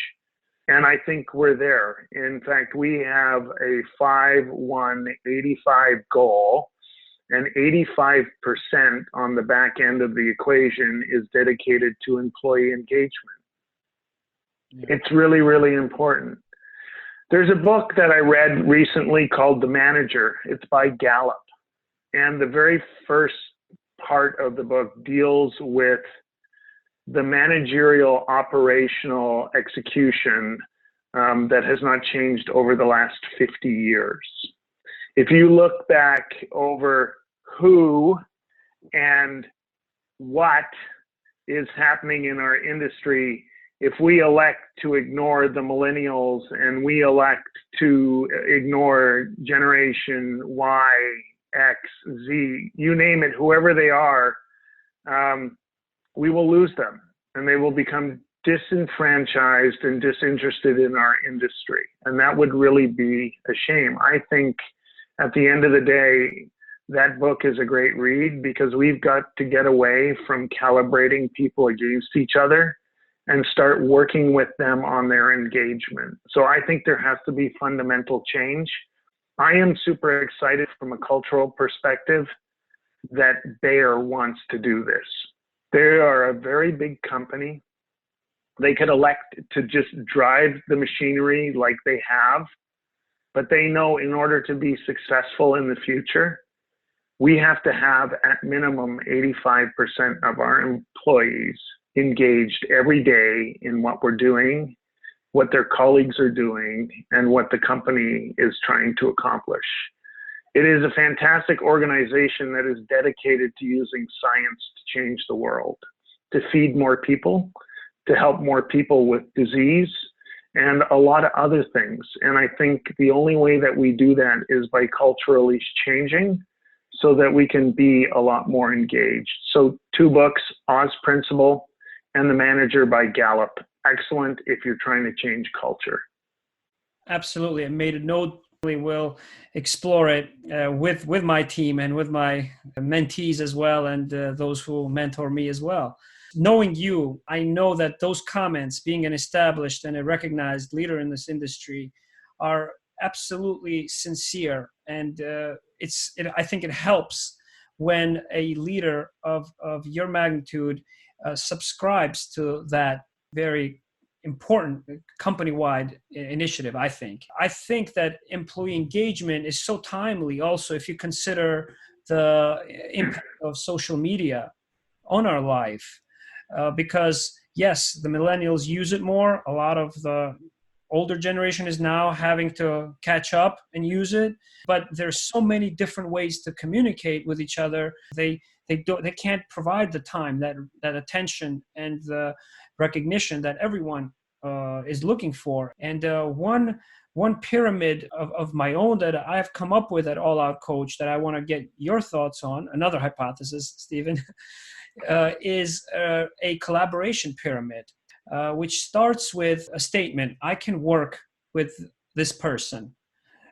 And I think we're there. In fact, we have a 5-1-85 goal. And 85% on the back end of the equation is dedicated to employee engagement. Yeah. It's really, really important. There's a book that I read recently called The Manager. It's by Gallup. And the very first part of the book deals with the managerial operational execution that has not changed over the last 50 years. If you look back over who and what is happening in our industry, if we elect to ignore the millennials and we elect to ignore Generation Y, X, Z, you name it, whoever they are, we will lose them and they will become disenfranchised and disinterested in our industry. And that would really be a shame. I think at the end of the day, that book is a great read because we've got to get away from calibrating people against each other and start working with them on their engagement. So I think there has to be fundamental change. I am super excited from a cultural perspective that Bayer wants to do this. They are a very big company. They could elect to just drive the machinery like they have, but they know in order to be successful in the future, we have to have at minimum 85% of our employees engaged every day in what we're doing, what their colleagues are doing, and what the company is trying to accomplish. It is a fantastic organization that is dedicated to using science to change the world, to feed more people, to help more people with disease, and a lot of other things. And I think the only way that we do that is by culturally changing so that we can be a lot more engaged. So 2 books, Oz Principle and The Manager by Gallup. Excellent if you're trying to change culture. Absolutely. I made a note. We will explore it with my team and with my mentees as well, and those who mentor me as well. Knowing you, I know that those comments, being an established and a recognized leader in this industry, are absolutely sincere. And I think it helps when a leader of your magnitude subscribes to that very important company-wide initiative. I think that employee engagement is so timely also if you consider the impact of social media on our life, because yes, the millennials use it more. A lot of the older generation is now having to catch up and use it, but there's so many different ways to communicate with each other. They can't provide the time, that attention and the recognition that everyone is looking for. And one pyramid of my own that I've come up with at All Out Coach that I want to get your thoughts on, another hypothesis, Stephen, is a collaboration pyramid, which starts with a statement: I can work with this person,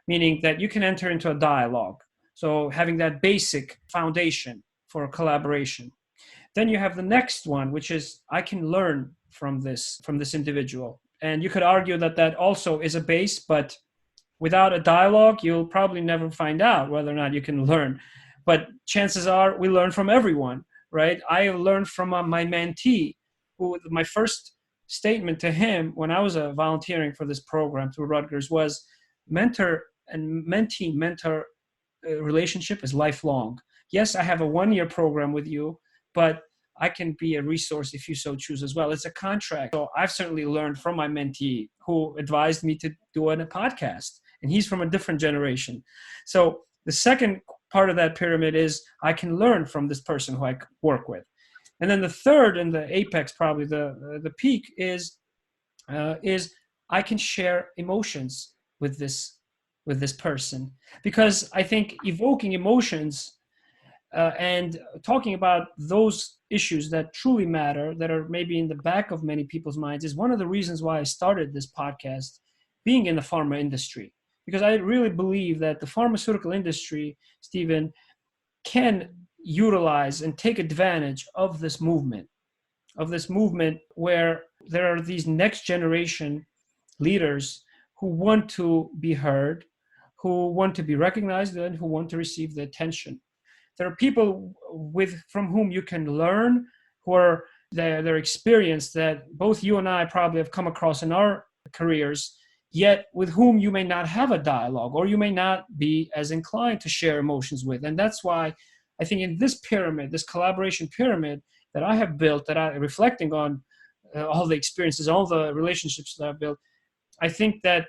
meaning that you can enter into a dialogue. So having that basic foundation for collaboration. Then you have the next one, which is I can learn from this individual. And you could argue that also is a base, but without a dialogue, you'll probably never find out whether or not you can learn. But chances are we learn from everyone, right? I learned from my mentee, who my first statement to him when I was volunteering for this program through Rutgers was mentor and mentee-mentor relationship is lifelong. Yes, I have a 1-year program with you, but I can be a resource if you so choose as well. It's a contract. So I've certainly learned from my mentee, who advised me to do a podcast, and he's from a different generation. So the second part of that pyramid is I can learn from this person who I work with. And then the third, and the apex, probably the peak, is I can share emotions with this person, because I think evoking emotions and talking about those issues that truly matter, that are maybe in the back of many people's minds, is one of the reasons why I started this podcast, being in the pharma industry. Because I really believe that the pharmaceutical industry, Stephen, can utilize and take advantage of this movement where there are these next generation leaders who want to be heard, who want to be recognized, and who want to receive the attention. There are people from whom you can learn, who are their experience that both you and I probably have come across in our careers, yet with whom you may not have a dialogue, or you may not be as inclined to share emotions with. And that's why I think in this pyramid, this collaboration pyramid that I have built, that I'm reflecting on all the experiences, all the relationships that I've built, I think that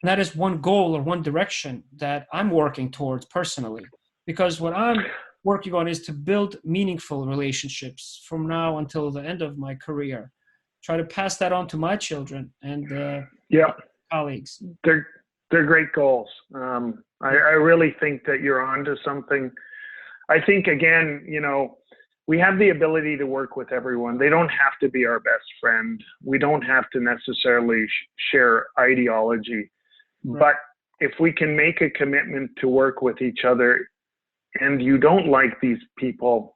is one goal or one direction that I'm working towards personally. Because what I'm working on is to build meaningful relationships from now until the end of my career. Try to pass that on to my children and colleagues. They're great goals. I really think that you're onto something. I think, again, we have the ability to work with everyone. They don't have to be our best friend. We don't have to necessarily share ideology. Right. But if we can make a commitment to work with each other, and you don't like these people,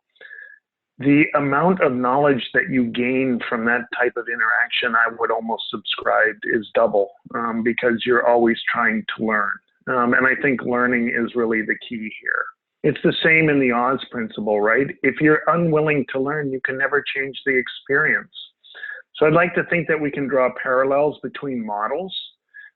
the amount of knowledge that you gain from that type of interaction, I would almost subscribe, is double, because you're always trying to learn. And I think learning is really the key here. It's the same in the Oz principle, right? If you're unwilling to learn, you can never change the experience. So I'd like to think that we can draw parallels between models,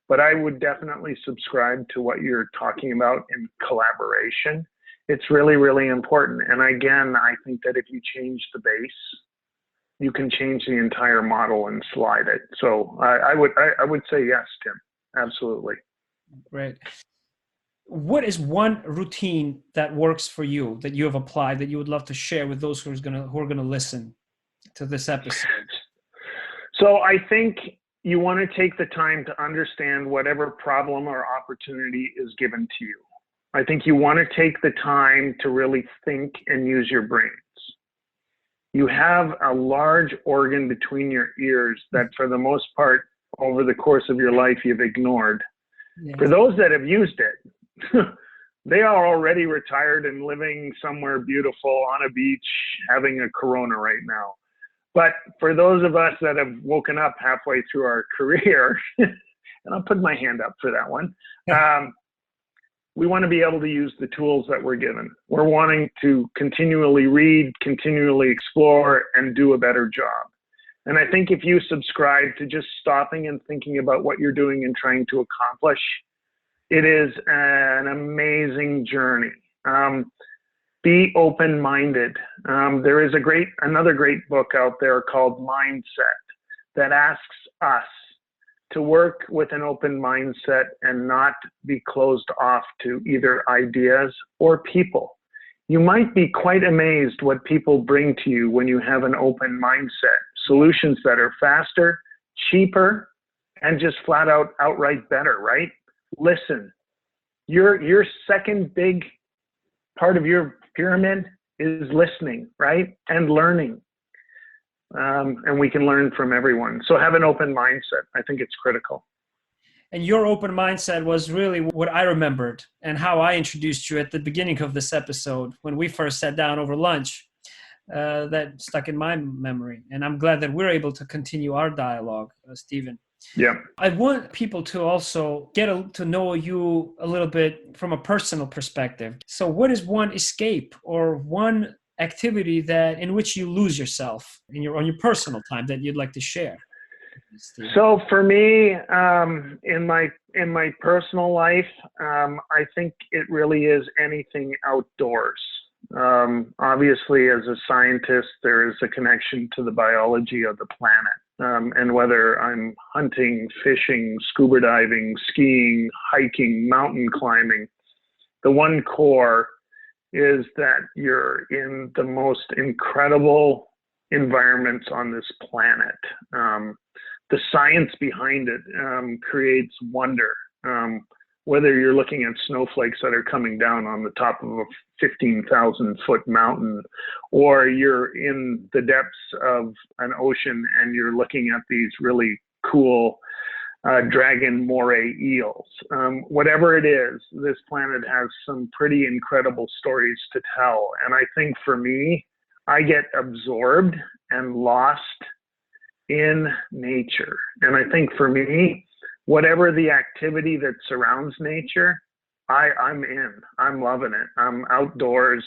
but I would definitely subscribe to what you're talking about in collaboration. It's really, really important. And again, I think that if you change the base you can change the entire model and slide it. So I would say yes, Tim. Absolutely. Great. What is one routine that works for you that you have applied that you would love to share with those who are gonna listen to this episode? So I think you want to take the time to understand whatever problem or opportunity is given to you. I think you want to take the time to really think and use your brains. You have a large organ between your ears that for the most part over the course of your life you've ignored. Yeah. For those that have used it, they are already retired and living somewhere beautiful on a beach, having a Corona right now. But for those of us that have woken up halfway through our career, and I'll put my hand up for that one, we want to be able to use the tools that we're given. We're wanting to continually read, continually explore, and do a better job. And I think if you subscribe to just stopping and thinking about what you're doing and trying to accomplish, it is an amazing journey. Be open-minded. There is another great book out there called Mindset that asks us to work with an open mindset and not be closed off to either ideas or people. You might be quite amazed what people bring to you when you have an open mindset. Solutions that are faster, cheaper, and just flat out outright better, right? Listen, your second big part of your pyramid is listening, right? And learning. And we can learn from everyone. So have an open mindset. I think it's critical. And your open mindset was really what I remembered and how I introduced you at the beginning of this episode when we first sat down over lunch. That stuck in my memory. And I'm glad that we're able to continue our dialogue, Stephen. Yeah. I want people to also get to know you a little bit from a personal perspective. So what is one escape or one activity that in which you lose yourself on your personal time that you'd like to share? So for me, in my personal life, I think it really is anything outdoors. Obviously, as a scientist, there is a connection to the biology of the planet. And whether I'm hunting, fishing, scuba diving, skiing, hiking, mountain climbing, the one core is that you're in the most incredible environments on this planet. The science behind it creates wonder. Whether you're looking at snowflakes that are coming down on the top of a 15,000 foot mountain, or you're in the depths of an ocean and you're looking at these really cool dragon moray eels. Whatever it is, this planet has some pretty incredible stories to tell. And I think for me, I get absorbed and lost in nature. And I think for me, whatever the activity that surrounds nature, I'm in. I'm loving it. I'm outdoors,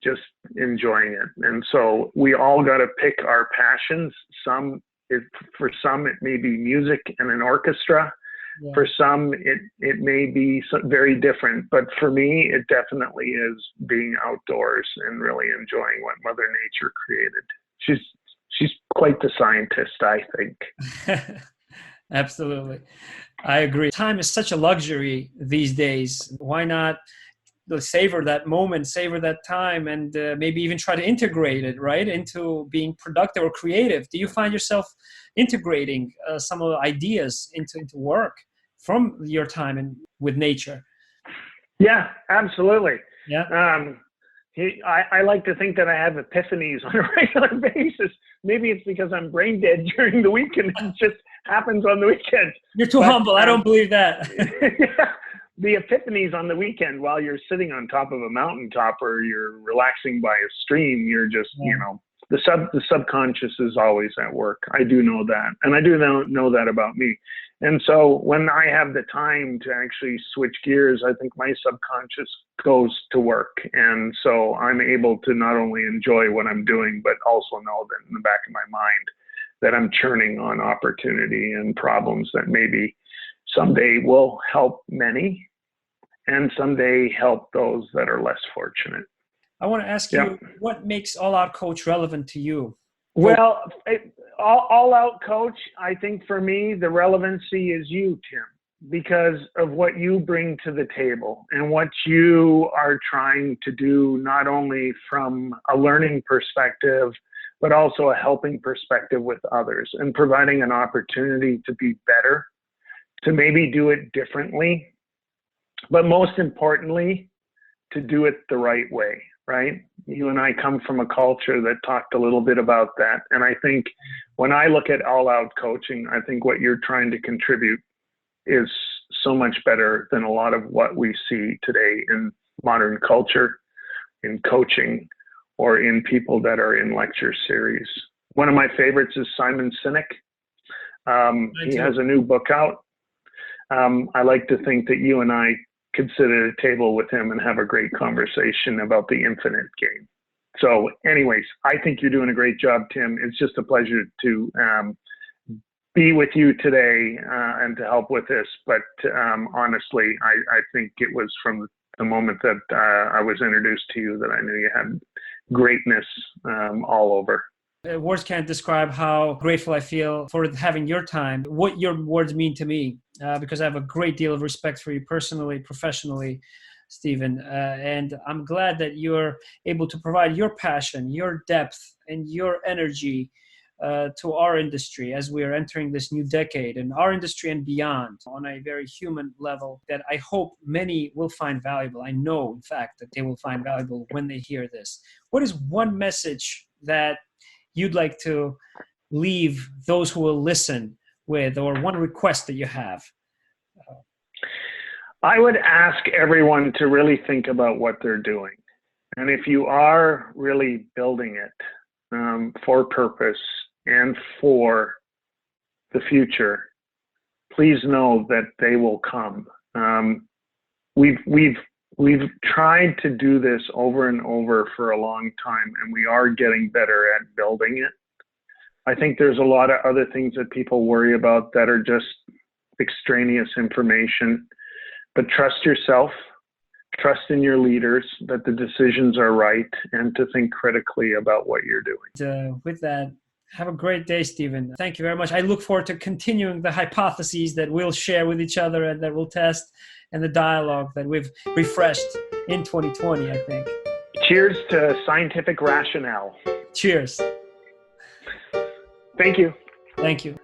just enjoying it. And so we all got to pick our passions. For some, it may be music and an orchestra. Yeah. For some, it may be very different. But for me, it definitely is being outdoors and really enjoying what Mother Nature created. She's quite the scientist, I think. Absolutely. I agree. Time is such a luxury these days. Why not savor that moment, savor that time, and maybe even try to integrate it, right, into being productive or creative? Do you find yourself integrating some of the ideas into work from your time with nature? Yeah, absolutely. Yeah. I like to think that I have epiphanies on a regular basis. Maybe it's because I'm brain dead during the week and it just happens on the weekend. You're too humble. I don't believe that. Yeah, the epiphanies on the weekend while you're sitting on top of a mountaintop or you're relaxing by a stream, you're just, the subconscious is always at work. I do know that. And I do know that about me. And so when I have the time to actually switch gears, I think my subconscious goes to work. And so I'm able to not only enjoy what I'm doing, but also know that in the back of my mind that I'm churning on opportunity and problems that maybe someday will help many and someday help those that are less fortunate. I want to ask you, what makes All Out Coach relevant to you? Well, all out coach, I think for me, the relevancy is you, Tim, because of what you bring to the table and what you are trying to do, not only from a learning perspective, but also a helping perspective with others and providing an opportunity to be better, to maybe do it differently, but most importantly, to do it the right way, right? You and I come from a culture that talked a little bit about that. And I think when I look at all out coaching, I think what you're trying to contribute is so much better than a lot of what we see today in modern culture, in coaching, or in people that are in lecture series. One of my favorites is Simon Sinek. He has a new book out. I like to think that you and I could sit at a table with him and have a great conversation about the infinite game. So anyways, I think you're doing a great job, Tim. It's just a pleasure to be with you today and to help with this. But honestly, I think it was from the moment that I was introduced to you that I knew you had greatness all over. Words can't describe how grateful I feel for having your time, what your words mean to me, because I have a great deal of respect for you personally, professionally, Stephen. And I'm glad that you're able to provide your passion, your depth, and your energy to our industry as we are entering this new decade, and our industry and beyond, on a very human level that I hope many will find valuable. I know, in fact, that they will find valuable when they hear this. What is one message that you'd like to leave those who will listen with, or one request that you have? I would ask everyone to really think about what they're doing. And if you are really building it for purpose and for the future, please know that they will come. We've tried to do this over and over for a long time, and we are getting better at building it. I think there's a lot of other things that people worry about that are just extraneous information, but trust yourself, trust in your leaders that the decisions are right, and to think critically about what you're doing. With that, have a great day, Stephen. Thank you very much. I look forward to continuing the hypotheses that we'll share with each other and that we'll test, and the dialogue that we've refreshed in 2020, I think. Cheers to scientific rationale. Cheers. Thank you. Thank you.